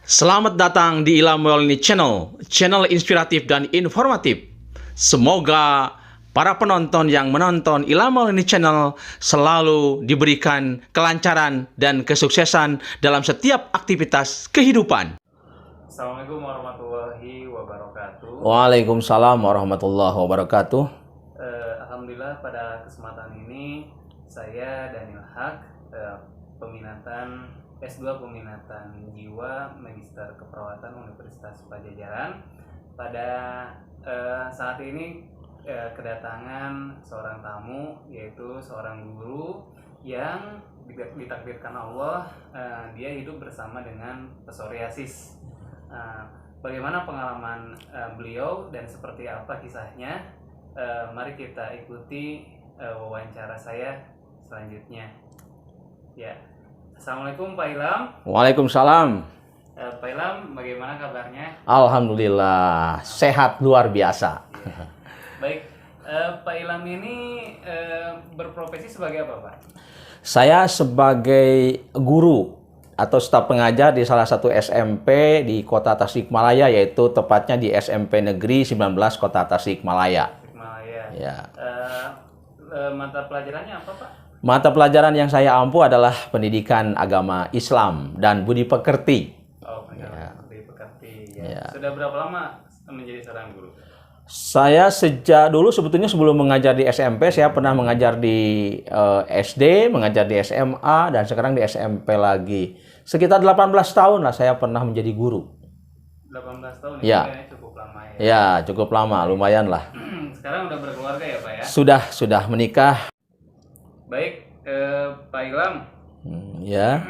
Selamat datang di Ilmu ini channel inspiratif dan informatif. Semoga para penonton yang menonton Ilmu ini channel selalu diberikan kelancaran dan kesuksesan dalam setiap aktivitas kehidupan. Assalamualaikum warahmatullahi wabarakatuh. Waalaikumsalam warahmatullahi wabarakatuh. Alhamdulillah pada kesempatan ini saya Daniel Haq, peminatan S2 Peminatan Jiwa Magister Keperawatan Universitas Pajajaran. Pada saat ini kedatangan seorang tamu, yaitu seorang guru yang ditakdirkan Allah dia hidup bersama dengan psoriasis. Bagaimana pengalaman beliau dan seperti apa kisahnya? Mari kita ikuti wawancara saya selanjutnya. Ya. Assalamualaikum Pak Ilham. Waalaikumsalam. Pak Ilham, bagaimana kabarnya? Alhamdulillah, sehat luar biasa. Ya. Baik, Pak Ilham ini berprofesi sebagai apa, Pak? Saya sebagai guru atau staf pengajar di salah satu SMP di Kota Tasikmalaya, yaitu tepatnya di SMP Negeri 19 Kota Tasikmalaya. Tasikmalaya. Ya. Mata pelajarannya apa, Pak? Mata pelajaran yang saya ampu adalah pendidikan agama Islam dan budi pekerti. Oh, budi pekerti. Ya. Ya. Sudah berapa lama menjadi seorang guru? Saya sejak dulu sebetulnya sebelum mengajar di SMP, saya pernah mengajar di SD, mengajar di SMA, dan sekarang di SMP lagi. Sekitar 18 tahun lah saya pernah menjadi guru. 18 tahun Ya. Ini cukup lama ya. Ya, cukup lama, lumayan lah. Sekarang udah berkeluarga ya, Pak ya? Sudah menikah. Baik, Pak Ilham. Ya.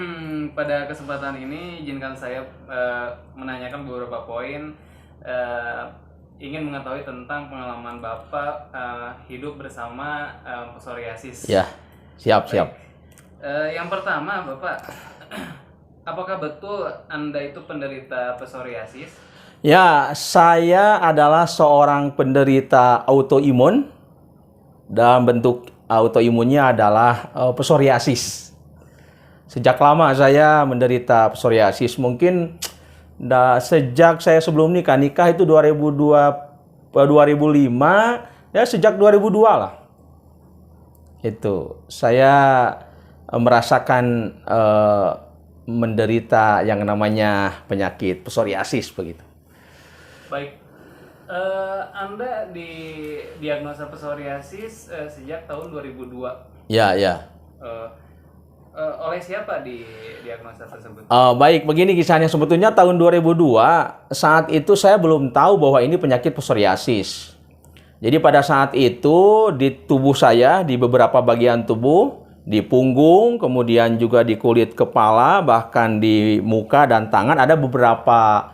Pada kesempatan ini izinkan saya menanyakan beberapa poin. Ingin mengetahui tentang pengalaman Bapak hidup bersama psoriasis. Ya, siap. Yang pertama, Bapak, apakah betul Anda itu penderita psoriasis? Ya, saya adalah seorang penderita autoimun. Dalam bentuk autoimunnya adalah psoriasis. Sejak lama saya menderita psoriasis. Mungkin sejak saya sebelum nikah itu 2005, ya sejak 2002 lah. Itu saya merasakan menderita yang namanya penyakit psoriasis begitu. Baik, Anda didiagnosa psoriasis sejak tahun 2002. Ya. Oleh siapa didiagnosa tersebut? Baik, begini kisahnya. Sebetulnya tahun 2002, saat itu saya belum tahu bahwa ini penyakit psoriasis. Jadi pada saat itu di tubuh saya, di beberapa bagian tubuh, di punggung, kemudian juga di kulit kepala, bahkan di muka dan tangan ada beberapa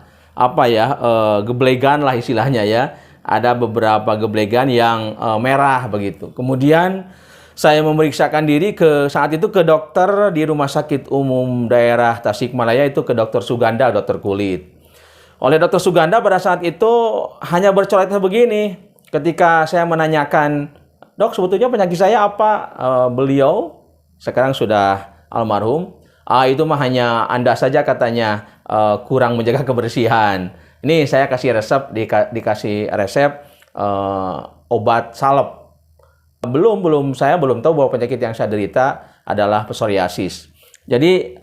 geblegan lah istilahnya ya. Ada beberapa geblegan yang merah begitu. Kemudian saya memeriksakan diri saat itu ke dokter di Rumah Sakit Umum Daerah Tasikmalaya, itu ke Dokter Suganda, dokter kulit. Oleh Dokter Suganda pada saat itu hanya bercoret begini. Ketika saya menanyakan, "Dok, sebetulnya penyakit saya apa?" Beliau sekarang sudah almarhum. Itu mah hanya Anda saja katanya kurang menjaga kebersihan. Ini saya kasih resep, dikasih resep obat salep. Saya belum tahu bahwa penyakit yang saya derita adalah psoriasis. Jadi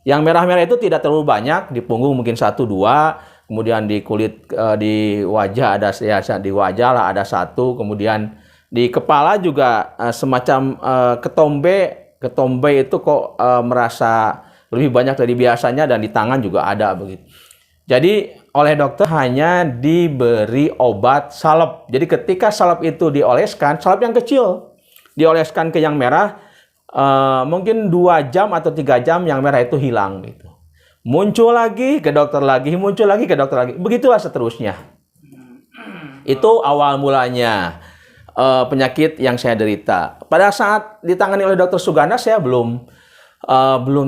yang merah-merah itu tidak terlalu banyak, di punggung mungkin 1-2, kemudian di kulit, di wajah ada di wajah lah ada 1, kemudian di kepala juga semacam ketombe itu kok merasa lebih banyak dari biasanya, dan di tangan juga ada begitu. Jadi oleh dokter hanya diberi obat salep. Jadi ketika salep itu dioleskan, salep yang kecil, dioleskan ke yang merah, mungkin 2 jam atau 3 jam yang merah itu hilang gitu. Muncul lagi ke dokter lagi, muncul lagi ke dokter lagi. Begitulah seterusnya. Itu awal mulanya penyakit yang saya derita. Pada saat ditangani oleh Dokter Suganda, saya belum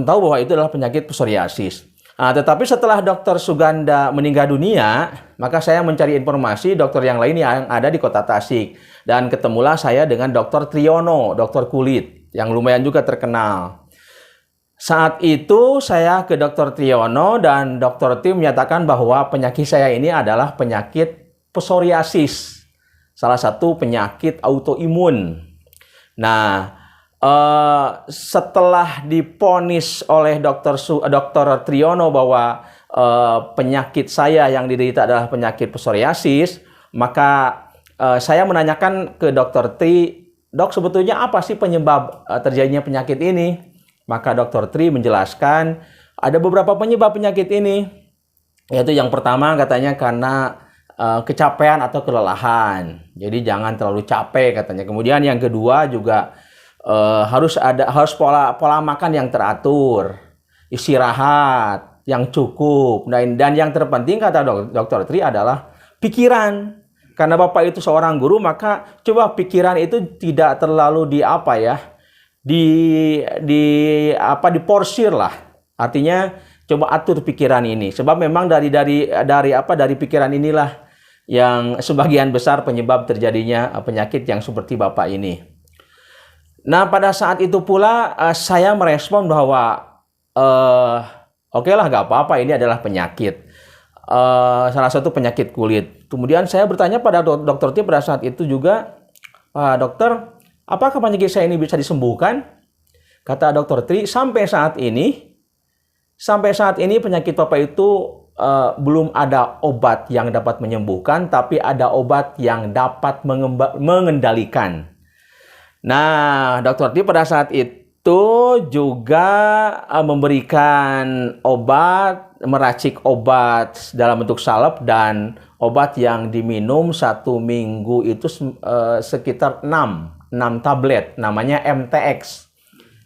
tahu bahwa itu adalah penyakit psoriasis. Tetapi setelah Dokter Suganda meninggal dunia, maka saya mencari informasi dokter yang lain yang ada di Kota Tasik. Dan ketemulah saya dengan Dokter Triyono, dokter kulit, yang lumayan juga terkenal. Saat itu saya ke Dr. Triyono dan Dr. Tri menyatakan bahwa penyakit saya ini adalah penyakit psoriasis, salah satu penyakit autoimun. Nah, setelah diponis oleh Dr. Triyono bahwa penyakit saya yang diderita adalah penyakit psoriasis, maka saya menanyakan ke Dr. Tri, "Dok, sebetulnya apa sih penyebab terjadinya penyakit ini?" Maka Dr. Tri menjelaskan ada beberapa penyebab penyakit ini. Yaitu yang pertama katanya karena kecapean atau kelelahan. Jadi jangan terlalu capek katanya. Kemudian yang kedua juga harus pola makan yang teratur, istirahat yang cukup. Dan yang terpenting kata Dr. Tri adalah pikiran. Karena Bapak itu seorang guru, maka coba pikiran itu tidak terlalu diporsir lah. Artinya coba atur pikiran ini. Sebab memang dari pikiran inilah yang sebagian besar penyebab terjadinya penyakit yang seperti Bapak ini. Nah, pada saat itu pula saya merespon bahwa oke lah, nggak apa-apa, ini adalah penyakit. Salah satu penyakit kulit. Kemudian saya bertanya pada Dr. T pada saat itu juga, "Dokter, apakah penyakit saya ini bisa disembuhkan?" Kata Dr. Tri, sampai saat ini penyakit Bapak itu belum ada obat yang dapat menyembuhkan, tapi ada obat yang dapat mengendalikan. Nah, Dr. Tri pada saat itu juga memberikan obat, meracik obat dalam bentuk salep dan obat yang diminum 1 minggu itu sekitar 6 tablet, namanya MTX.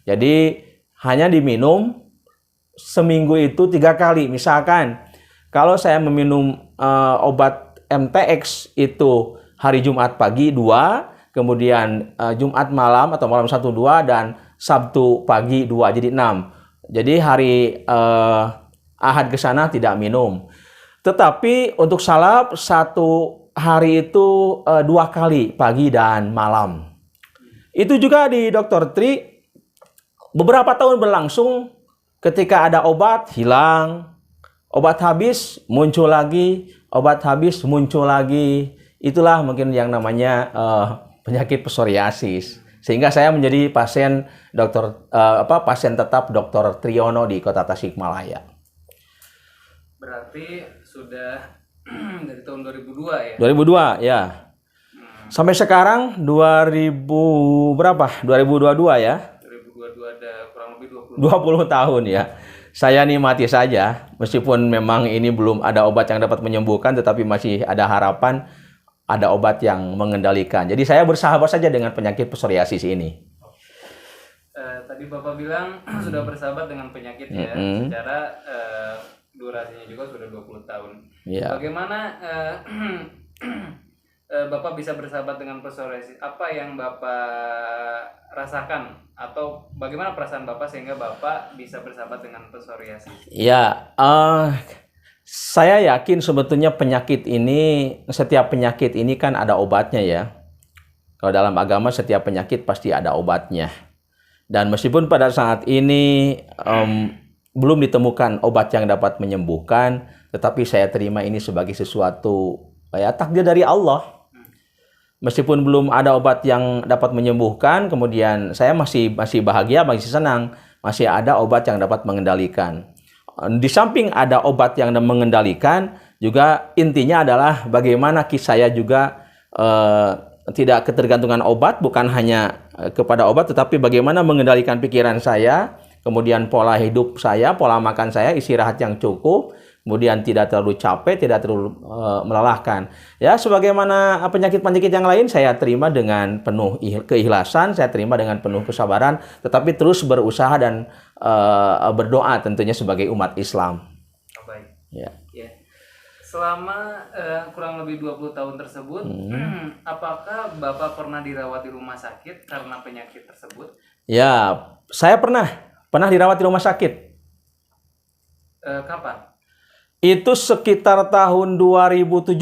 Jadi hanya diminum seminggu itu 3 kali. Misalkan kalau saya meminum obat MTX itu hari Jumat pagi 2, kemudian Jumat malam atau malam 1-2, dan Sabtu pagi 2, jadi 6. Jadi hari Ahad ke sana tidak minum. Tetapi untuk salep 1 hari itu 2 kali, pagi dan malam. Itu juga di Dr. Tri. Beberapa tahun berlangsung, ketika ada obat hilang, obat habis muncul lagi, obat habis muncul lagi. Itulah mungkin yang namanya penyakit psoriasis. Sehingga saya menjadi pasien tetap Dr. Triyono di Kota Tasikmalaya. Berarti sudah dari tahun 2002 ya? 2002 ya. Sampai sekarang 2022 ya. 2022 ada kurang lebih 20 tahun ya. Saya nikmati saja, meskipun memang ini belum ada obat yang dapat menyembuhkan, tetapi masih ada harapan ada obat yang mengendalikan. Jadi saya bersahabat saja dengan penyakit psoriasis ini. Tadi Bapak bilang sudah bersahabat dengan penyakit ya, secara durasinya juga sudah 20 tahun. Ya. Bagaimana Bapak bisa bersahabat dengan psoriasis? Apa yang Bapak rasakan? Atau bagaimana perasaan Bapak sehingga Bapak bisa bersahabat dengan psoriasis? Ya, saya yakin sebetulnya setiap penyakit ini kan ada obatnya ya. Kalau dalam agama setiap penyakit pasti ada obatnya. Dan meskipun pada saat ini belum ditemukan obat yang dapat menyembuhkan, tetapi saya terima ini sebagai sesuatu takdir dari Allah. Meskipun belum ada obat yang dapat menyembuhkan, kemudian saya masih bahagia, masih senang, masih ada obat yang dapat mengendalikan. Di samping ada obat yang mengendalikan, juga intinya adalah bagaimana saya juga tidak ketergantungan obat, bukan hanya kepada obat, tetapi bagaimana mengendalikan pikiran saya, kemudian pola hidup saya, pola makan saya, istirahat yang cukup, kemudian tidak terlalu capek, tidak terlalu melelahkan. Ya, sebagaimana penyakit-penyakit yang lain, saya terima dengan penuh keikhlasan, saya terima dengan penuh kesabaran, tetapi terus berusaha dan berdoa tentunya sebagai umat Islam. Oh, baik. Ya. Ya. Selama kurang lebih 20 tahun tersebut, apakah Bapak pernah dirawat di rumah sakit karena penyakit tersebut? Ya, saya pernah dirawat di rumah sakit. Kapan? Itu sekitar tahun 2017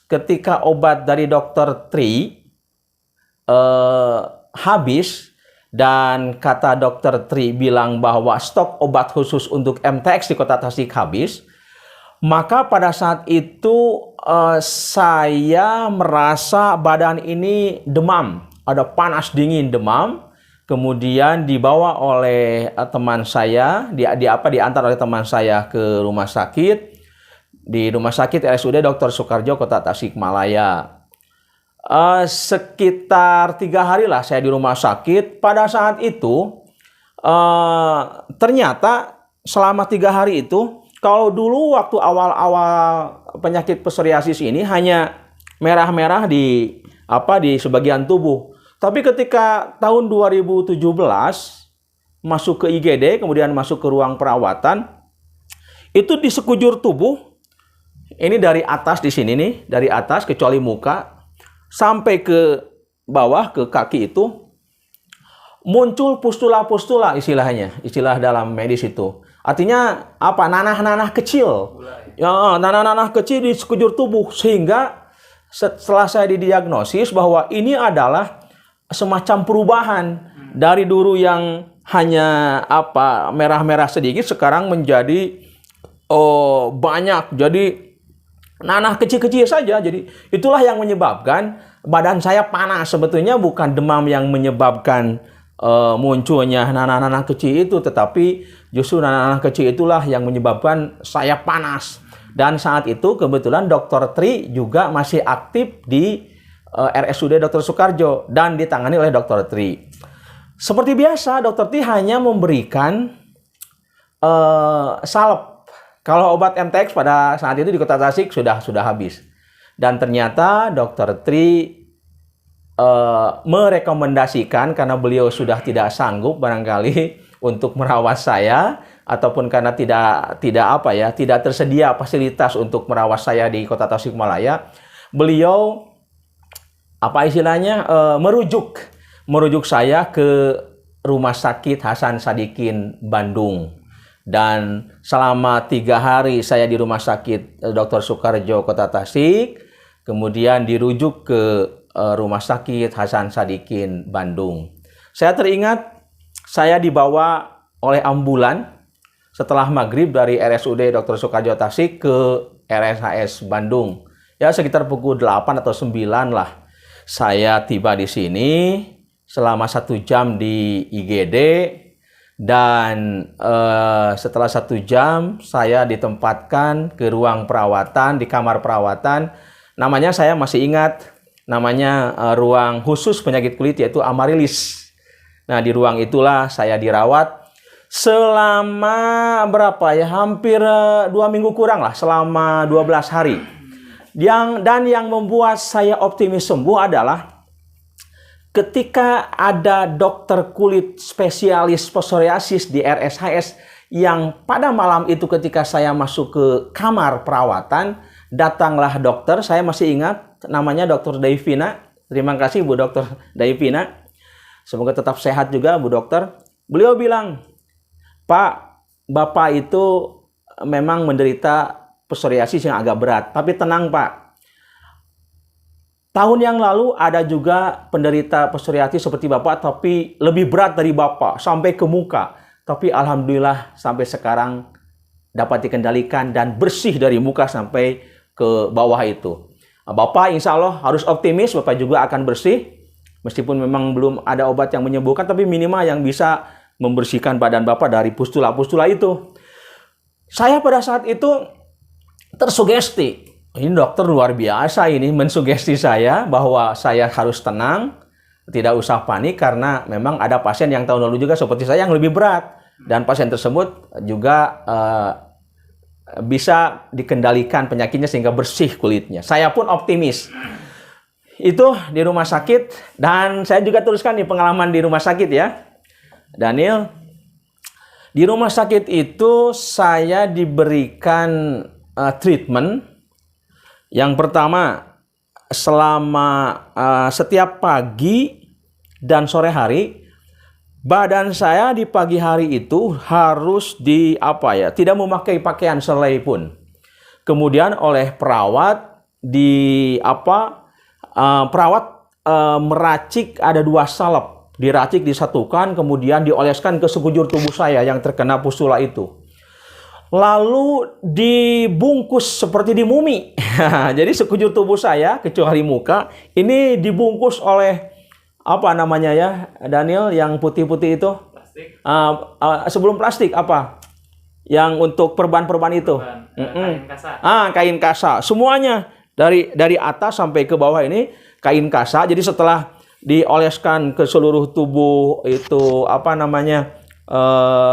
ketika obat dari Dr. Tri habis, dan kata dokter Tri bilang bahwa stok obat khusus untuk MTX di Kota Tasik habis, maka pada saat itu saya merasa badan ini demam, ada panas dingin demam. Kemudian dibawa oleh teman saya, diantar oleh teman saya ke rumah sakit, di rumah sakit RSUD Dr. Soekarjo Kota Tasikmalaya. Sekitar 3 hari lah saya di rumah sakit. Pada saat itu ternyata selama 3 hari itu, kalau dulu waktu awal-awal penyakit psoriasis ini hanya merah-merah di sebagian tubuh. Tapi ketika tahun 2017 masuk ke IGD, kemudian masuk ke ruang perawatan, itu di sekujur tubuh, ini dari atas di sini nih, dari atas kecuali muka, sampai ke bawah ke kaki itu muncul pustula-pustula istilahnya, istilah dalam medis itu. Artinya apa? Nanah-nanah kecil. Ya, nanah-nanah kecil di sekujur tubuh, sehingga setelah saya didiagnosis bahwa ini adalah semacam perubahan dari dulu yang hanya merah-merah sedikit, sekarang menjadi banyak. Jadi nanah kecil-kecil saja. Jadi itulah yang menyebabkan badan saya panas. Sebetulnya bukan demam yang menyebabkan munculnya nanah-nanah kecil itu, tetapi justru nanah-nanah kecil itulah yang menyebabkan saya panas. Dan saat itu kebetulan Dr. Tri juga masih aktif di RSUD Dr. Soekarjo dan ditangani oleh Dr. Tri. Seperti biasa, Dr. Tri hanya memberikan salep. Kalau obat MTX pada saat itu di Kota Tasik sudah habis. Dan ternyata Dr. Tri merekomendasikan, karena beliau sudah tidak sanggup barangkali untuk merawat saya, ataupun karena tidak tersedia fasilitas untuk merawat saya di Kota Tasikmalaya, beliau merujuk saya ke Rumah Sakit Hasan Sadikin Bandung. Dan selama 3 hari saya di Rumah Sakit Dr. Soekarjo Kota Tasik, kemudian dirujuk ke Rumah Sakit Hasan Sadikin Bandung. Saya teringat saya dibawa oleh ambulan setelah maghrib dari RSUD Dr. Soekarjo Tasik ke RSHS Bandung. Ya sekitar pukul 8 atau 9 lah. Saya tiba di sini selama 1 jam di IGD, dan setelah 1 jam saya ditempatkan ke ruang perawatan, di kamar perawatan. Namanya saya masih ingat, namanya ruang khusus penyakit kulit, yaitu Amarilis. Nah, di ruang itulah saya dirawat selama hampir 2 minggu kurang lah, selama 12 hari. Dan yang membuat saya optimis sembuh adalah ketika ada dokter kulit spesialis psoriasis di RSHS yang pada malam itu ketika saya masuk ke kamar perawatan, datanglah dokter, saya masih ingat namanya Dr. Daivina. Terima kasih Bu Dr. Daivina. Semoga tetap sehat juga Bu Dokter. Beliau bilang, "Pak, Bapak itu memang menderita psoriasis yang agak berat, tapi tenang Pak. Tahun yang lalu ada juga penderita psoriasis seperti Bapak, tapi lebih berat dari Bapak, sampai ke muka. Tapi Alhamdulillah sampai sekarang dapat dikendalikan dan bersih dari muka sampai ke bawah itu. Bapak insya Allah harus optimis, Bapak juga akan bersih. Meskipun memang belum ada obat yang menyembuhkan, tapi minimal yang bisa membersihkan badan Bapak dari pustula-pustula itu." Saya pada saat itu tersugesti. Ini dokter luar biasa ini, mensugesti saya bahwa saya harus tenang, tidak usah panik, karena memang ada pasien yang tahun lalu juga seperti saya yang lebih berat. Dan pasien tersebut juga bisa dikendalikan penyakitnya sehingga bersih kulitnya. Saya pun optimis. Itu di rumah sakit, dan saya juga teruskan nih pengalaman di rumah sakit ya, Daniel. Di rumah sakit itu saya diberikan treatment. Yang pertama, selama setiap pagi dan sore hari, badan saya di pagi hari itu harus tidak memakai pakaian selai pun. Kemudian oleh perawat perawat meracik ada 2 salep diracik, disatukan, kemudian dioleskan ke sekujur tubuh saya yang terkena pustula itu. Lalu dibungkus seperti di mumi. Jadi sekujur tubuh saya, kecuali muka, ini dibungkus oleh apa namanya ya, Daniel, yang putih-putih itu? Plastik. Sebelum plastik apa? Yang untuk perban-perban itu? Kain kasa. Kain kasa. Semuanya dari atas sampai ke bawah ini kain kasa. Jadi setelah dioleskan ke seluruh tubuh itu apa namanya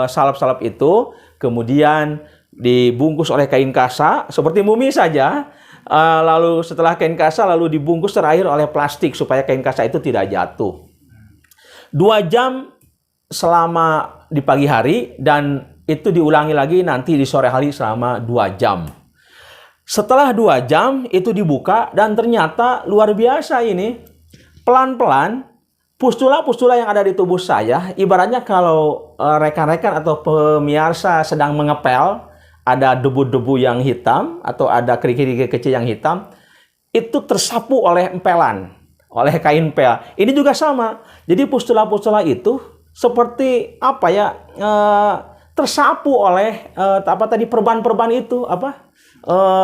salep-salep itu, kemudian dibungkus oleh kain kasa seperti mumi saja. Lalu setelah kain kasa lalu dibungkus terakhir oleh plastik supaya kain kasa itu tidak jatuh. 2 jam selama di pagi hari dan itu diulangi lagi nanti di sore hari selama 2 jam. Setelah 2 jam itu dibuka dan ternyata luar biasa ini. Pelan-pelan pustula-pustula yang ada di tubuh saya, ibaratnya kalau rekan-rekan atau pemirsa sedang mengepel, ada debu-debu yang hitam atau ada kerikil-kerikil kecil yang hitam, itu tersapu oleh empelan, oleh kain pel. Ini juga sama. Jadi pustula-pustula itu seperti apa ya, tersapu oleh perban-perban itu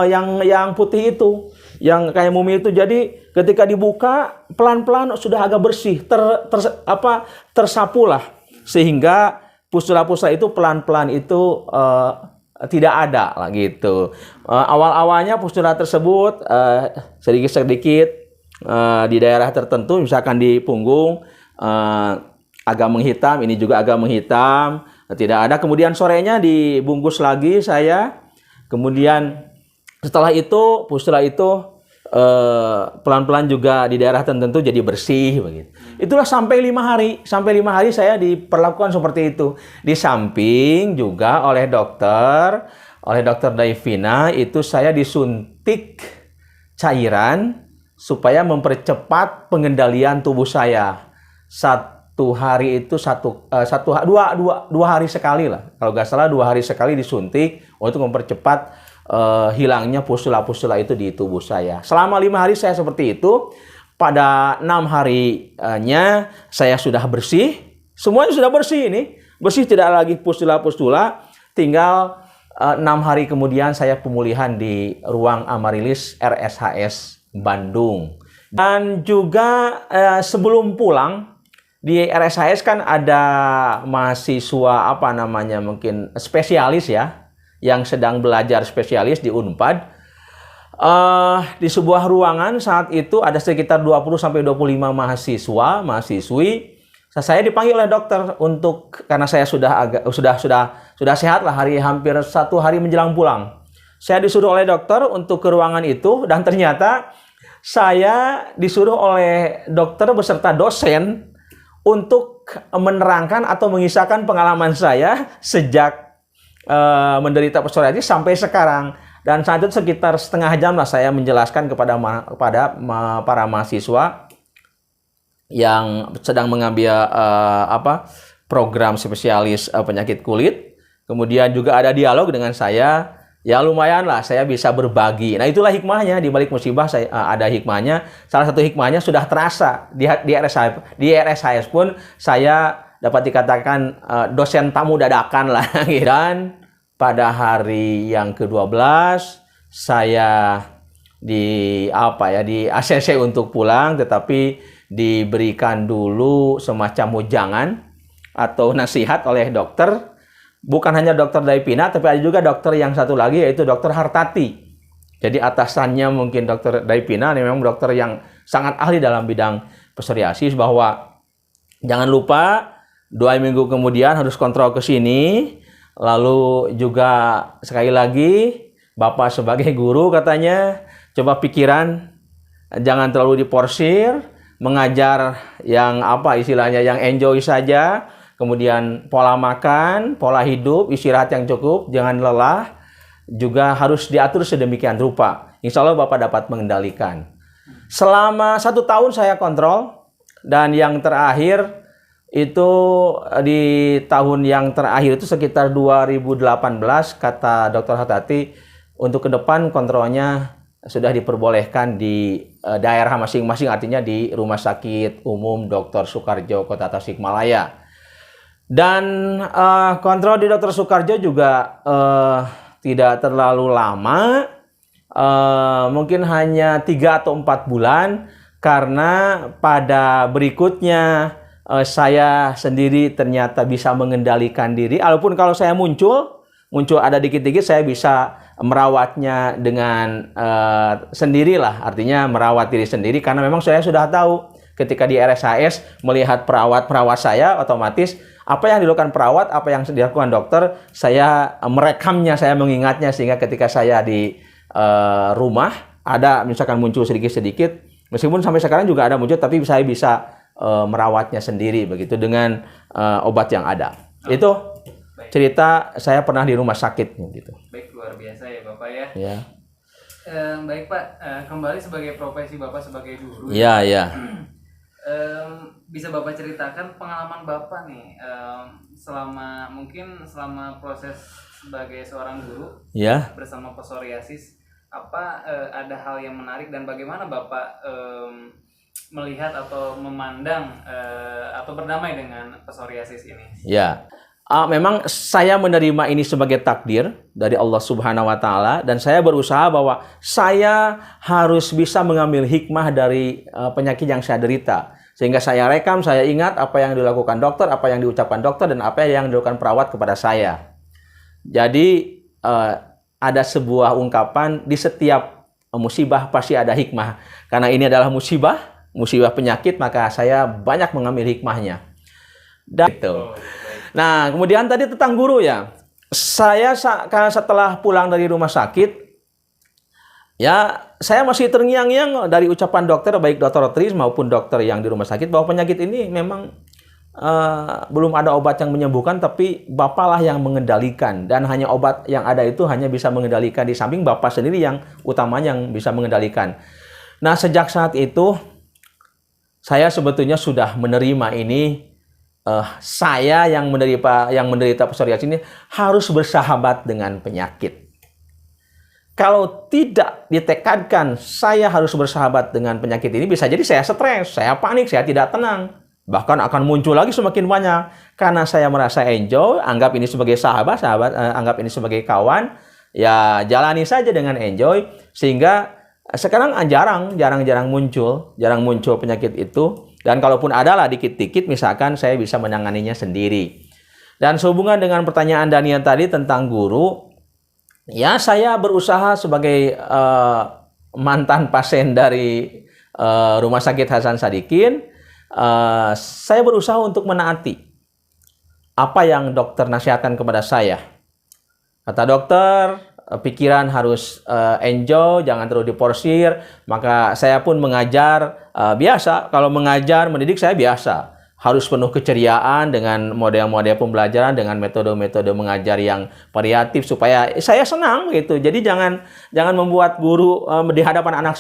yang putih itu, yang kayak mumi itu. Jadi ketika dibuka pelan-pelan sudah agak bersih, tersapulah, sehingga pustula-pustula itu pelan-pelan itu tidak ada lah gitu. Awal-awalnya pustula tersebut sedikit-sedikit di daerah tertentu, misalkan di punggung agak menghitam, ini juga agak menghitam, tidak ada. Kemudian sorenya dibungkus lagi saya. Kemudian setelah itu pustula itu pelan-pelan juga di daerah tertentu jadi bersih begitu. Itulah sampai 5 hari. Sampai 5 hari saya diperlakukan seperti itu. Di samping juga oleh dokter Daivina itu saya disuntik cairan supaya mempercepat pengendalian tubuh saya. 1 hari itu 2 hari sekali lah. Kalau nggak salah 2 hari sekali disuntik untuk mempercepat hilangnya pustula-pustula itu di tubuh saya. Selama 5 hari saya seperti itu. Pada 6 harinya saya sudah bersih. Semuanya sudah bersih ini. Bersih, tidak lagi pustula-pustula. Tinggal 6 hari kemudian saya pemulihan di ruang Amarilis RSHS Bandung. Dan juga sebelum pulang di RSHS kan ada mahasiswa mungkin spesialis ya, yang sedang belajar spesialis di Unpad. Di sebuah ruangan saat itu ada sekitar 20-25 mahasiswi. Saya dipanggil oleh dokter karena saya sudah sehat lah, hampir 1 hari menjelang pulang. Saya disuruh oleh dokter untuk ke ruangan itu, dan ternyata saya disuruh oleh dokter beserta dosen untuk menerangkan atau mengisahkan pengalaman saya sejak menderita psoriasis sampai sekarang. Dan saat itu sekitar setengah jam lah saya menjelaskan kepada para mahasiswa yang sedang mengambil program spesialis penyakit kulit. Kemudian juga ada dialog dengan saya. Ya lumayan lah saya bisa berbagi. Nah itulah hikmahnya, di balik musibah ada hikmahnya. Salah satu hikmahnya sudah terasa di RSHS pun saya dapat dikatakan dosen tamu dadakan lah. Dan pada hari yang ke-12 saya di ACC untuk pulang, tetapi diberikan dulu semacam wejangan atau nasihat oleh dokter. Bukan hanya dokter Daivina, tapi ada juga dokter yang satu lagi, yaitu dokter Hartati. Jadi atasannya mungkin dokter Daivina, memang dokter yang sangat ahli dalam bidang psoriasis, bahwa jangan lupa 2 minggu kemudian harus kontrol ke sini. Lalu juga sekali lagi, Bapak sebagai guru katanya, coba pikiran jangan terlalu diporsir, mengajar yang yang enjoy saja. Kemudian pola makan, pola hidup, istirahat yang cukup, jangan lelah, juga harus diatur sedemikian rupa. Insya Allah Bapak dapat mengendalikan. Selama 1 tahun saya kontrol, dan yang terakhir itu di tahun yang terakhir itu sekitar 2018, kata Dr. Hatati, untuk ke depan kontrolnya sudah diperbolehkan di daerah masing-masing, artinya di Rumah Sakit Umum Dr. Soekarjo Kota Tasikmalaya. Dan kontrol di Dr. Soekarjo juga tidak terlalu lama, mungkin hanya 3 atau 4 bulan, karena pada berikutnya saya sendiri ternyata bisa mengendalikan diri. Walaupun kalau saya muncul ada dikit-dikit, saya bisa merawatnya dengan sendirilah, artinya merawat diri sendiri, karena memang saya sudah tahu ketika di RSHS melihat perawat saya, otomatis apa yang dilakukan perawat, apa yang dilakukan dokter, saya merekamnya, saya mengingatnya, sehingga ketika saya di rumah ada misalkan muncul sedikit-sedikit, meskipun sampai sekarang juga ada muncul, tapi saya bisa merawatnya sendiri begitu dengan obat yang ada. Itu cerita saya pernah di rumah sakit gitu. Baik, luar biasa ya Bapak ya. Ya. Baik Pak, kembali sebagai profesi Bapak sebagai guru. Iya, iya. Bisa Bapak ceritakan pengalaman Bapak nih selama proses sebagai seorang guru Ya. bersama psoriasis, apa ada hal yang menarik dan bagaimana Bapak melihat atau memandang atau berdamai dengan psoriasis ini? Ya. Memang saya menerima ini sebagai takdir dari Allah Subhanahu wa taala, dan saya berusaha bahwa saya harus bisa mengambil hikmah dari penyakit yang saya derita. Sehingga saya rekam, saya ingat apa yang dilakukan dokter, apa yang diucapkan dokter, dan apa yang dilakukan perawat kepada saya. Jadi ada sebuah ungkapan, di setiap musibah pasti ada hikmah. Karena ini adalah musibah penyakit, maka saya banyak mengambil hikmahnya. Dan itu. Nah, kemudian tadi tentang guru ya. Saya setelah pulang dari rumah sakit, ya saya masih terngiang-ngiang dari ucapan dokter, baik dokter Tris maupun dokter yang di rumah sakit, bahwa penyakit ini memang belum ada obat yang menyembuhkan, tapi Bapaklah yang mengendalikan, dan hanya obat yang ada itu hanya bisa mengendalikan, di samping Bapak sendiri yang utamanya yang bisa mengendalikan. Nah, sejak saat itu saya sebetulnya sudah menerima ini. Saya yang menderita psoriasis ini harus bersahabat dengan penyakit. Kalau tidak ditekadkan saya harus bersahabat dengan penyakit ini, bisa jadi saya stres, saya panik, saya tidak tenang. Bahkan akan muncul lagi semakin banyak. Karena saya merasa enjoy, anggap ini sebagai sahabat, anggap ini sebagai kawan, ya jalani saja dengan enjoy, sehingga sekarang jarang muncul penyakit itu. Dan kalaupun ada lah dikit-dikit, misalkan saya bisa menanganinya sendiri. Dan sehubungan dengan pertanyaan Daniel tadi tentang guru, ya saya berusaha sebagai mantan pasien dari Rumah Sakit Hasan Sadikin, saya berusaha untuk menaati apa yang dokter nasihatkan kepada saya. Kata dokter, pikiran harus enjoy, jangan terlalu diporsir. Maka saya pun mengajar biasa. Kalau mengajar, mendidik saya biasa. Harus penuh keceriaan dengan model-model pembelajaran, dengan metode-metode mengajar yang variatif supaya saya senang gitu. Jadi jangan membuat guru di hadapan anak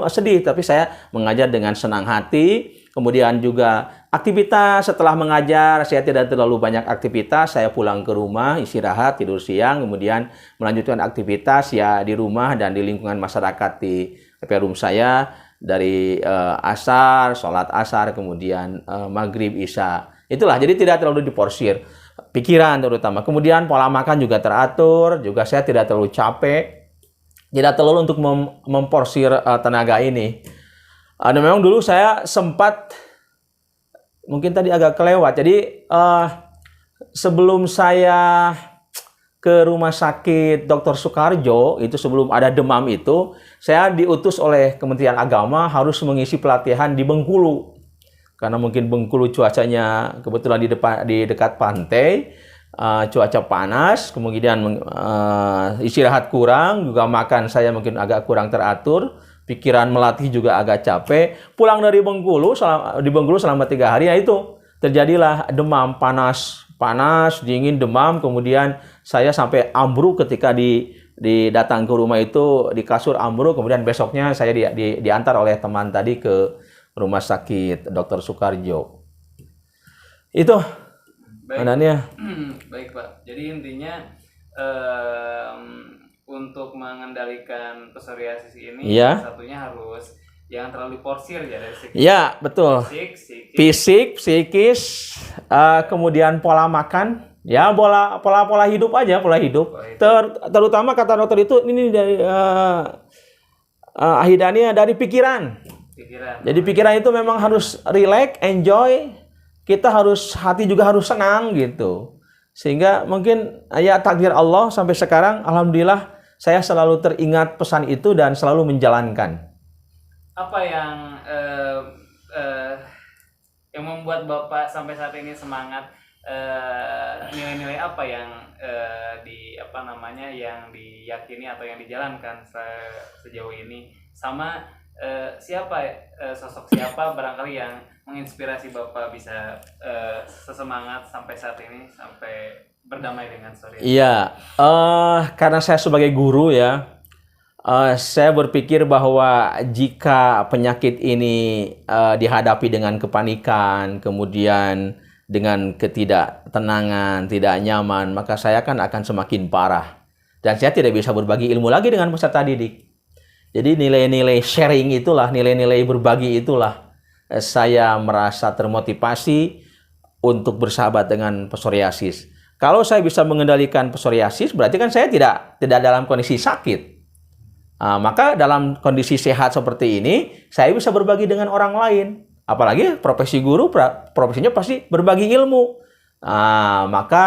sedih, tapi saya mengajar dengan senang hati. Kemudian juga aktivitas setelah mengajar, saya tidak terlalu banyak aktivitas. Saya pulang ke rumah, istirahat, tidur siang, kemudian melanjutkan aktivitas ya di rumah dan di lingkungan masyarakat di room saya, dari asar, sholat asar, kemudian maghrib, isya. Itulah, jadi tidak terlalu diporsir pikiran terutama. Kemudian pola makan juga teratur, juga saya tidak terlalu capek, tidak terlalu untuk memporsir tenaga ini. Dan memang dulu saya sempat, mungkin tadi agak kelewat. Jadi sebelum saya ke Rumah Sakit Dr. Soekarjo, itu sebelum ada demam itu, saya diutus oleh Kementerian Agama harus mengisi pelatihan di Bengkulu. Karena mungkin Bengkulu cuacanya kebetulan di dekat pantai, cuaca panas, kemudian istirahat kurang, juga makan saya mungkin agak kurang teratur. Pikiran melatih juga agak capek. Pulang dari Bengkulu, di Bengkulu selama 3 hari, ya itu terjadilah demam, panas, dingin, demam. Kemudian saya sampai ambruk ketika datang ke rumah itu, di kasur ambruk. Kemudian besoknya saya diantar oleh teman tadi ke Rumah Sakit Dr. Soekarjo. Itu baik. adanya. Baik Pak. Jadi intinya untuk mengendalikan psoriasis ini Iya. salah satunya harus jangan terlalu diporsir ya dari segi Ya, betul. fisik, psikis. Fisik, psikis, kemudian pola makan, ya pola hidup aja, pola hidup. Pola hidup. Terutama kata dokter itu ini dari ahidannya dari pikiran. Pikiran. Jadi pikiran itu memang harus relax, enjoy. Kita harus hati juga harus senang gitu. Sehingga mungkin ya takdir Allah sampai sekarang alhamdulillah saya selalu teringat pesan itu dan selalu menjalankan. Apa yang membuat Bapak sampai saat ini semangat? Nilai-nilai apa yang yang diyakini atau yang dijalankan sejauh ini, sama sosok siapa barangkali yang menginspirasi Bapak bisa sesemangat sampai saat ini sampai berdamai dengan psoriasis? Iya, karena saya sebagai guru ya, saya berpikir bahwa jika penyakit ini dihadapi dengan kepanikan, kemudian dengan ketidaktenangan, tidak nyaman, maka saya akan semakin parah. Dan saya tidak bisa berbagi ilmu lagi dengan peserta didik. Jadi nilai-nilai sharing itulah, nilai-nilai berbagi itulah saya merasa termotivasi untuk bersahabat dengan psoriasis. Kalau saya bisa mengendalikan psoriasis, berarti kan saya tidak dalam kondisi sakit. Maka dalam kondisi sehat seperti ini, saya bisa berbagi dengan orang lain. Apalagi profesi guru, profesinya pasti berbagi ilmu. Maka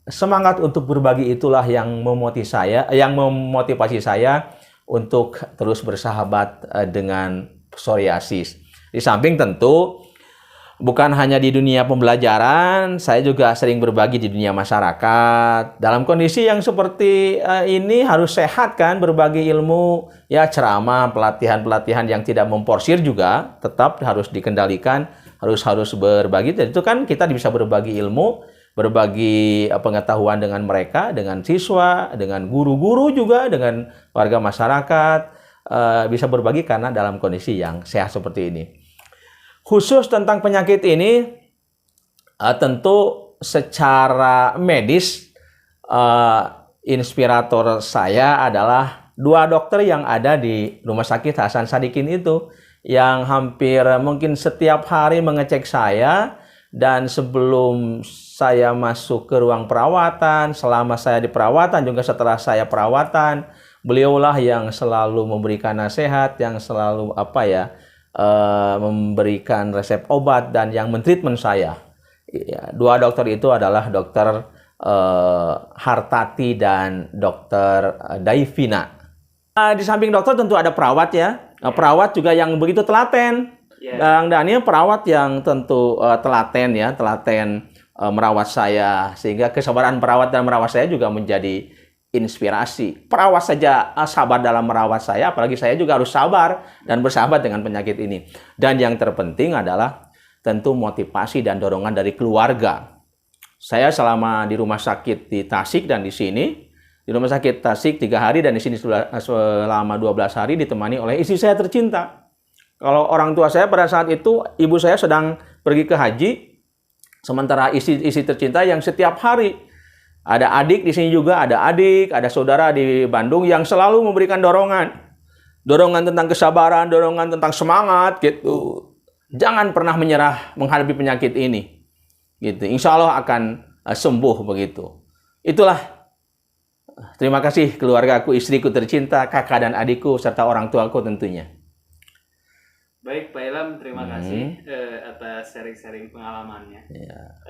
semangat untuk berbagi itulah yang memotivasi saya untuk terus bersahabat dengan psoriasis. Di samping tentu bukan hanya di dunia pembelajaran, saya juga sering berbagi di dunia masyarakat. Dalam kondisi yang seperti ini harus sehat kan, berbagi ilmu, ya ceramah, pelatihan-pelatihan yang tidak memporsir juga tetap harus dikendalikan, harus berbagi. Dan itu kan kita bisa berbagi ilmu, berbagi pengetahuan dengan mereka, dengan siswa, dengan guru-guru juga, dengan warga masyarakat, bisa berbagi karena dalam kondisi yang sehat seperti ini. Khusus tentang penyakit ini, tentu secara medis, inspirator saya adalah dua dokter yang ada di Rumah Sakit Hasan Sadikin itu, yang hampir mungkin setiap hari mengecek saya, dan sebelum saya masuk ke ruang perawatan, selama saya di perawatan, juga setelah saya perawatan, beliaulah yang selalu memberikan nasihat, yang selalu memberikan resep obat dan yang mentreatment saya. Dua dokter itu adalah dokter Hartati dan dokter Daivina. Di samping dokter tentu ada perawat ya. Perawat juga yang begitu telaten. Bang Daniel perawat yang tentu telaten merawat saya, sehingga kesabaran perawat dan merawat saya juga menjadi inspirasi. Perawat saja sabar dalam merawat saya, apalagi saya juga harus sabar dan bersahabat dengan penyakit ini. Dan yang terpenting adalah tentu motivasi dan dorongan dari keluarga. Saya selama di rumah sakit di Tasik dan di sini, di rumah sakit Tasik 3 hari dan di sini selama 12 hari ditemani oleh istri saya tercinta. Kalau orang tua saya pada saat itu, ibu saya sedang pergi ke haji, sementara istri tercinta yang setiap hari, ada adik di sini juga, ada saudara di Bandung yang selalu memberikan dorongan tentang kesabaran, dorongan tentang semangat gitu. Jangan pernah menyerah menghadapi penyakit ini, gitu. Insya Allah akan sembuh begitu. Itulah. Terima kasih keluargaku, istriku tercinta, kakak dan adikku serta orang tuaku tentunya. Baik, Pak Ilham, terima kasih atas sharing-sharing pengalamannya. Ya.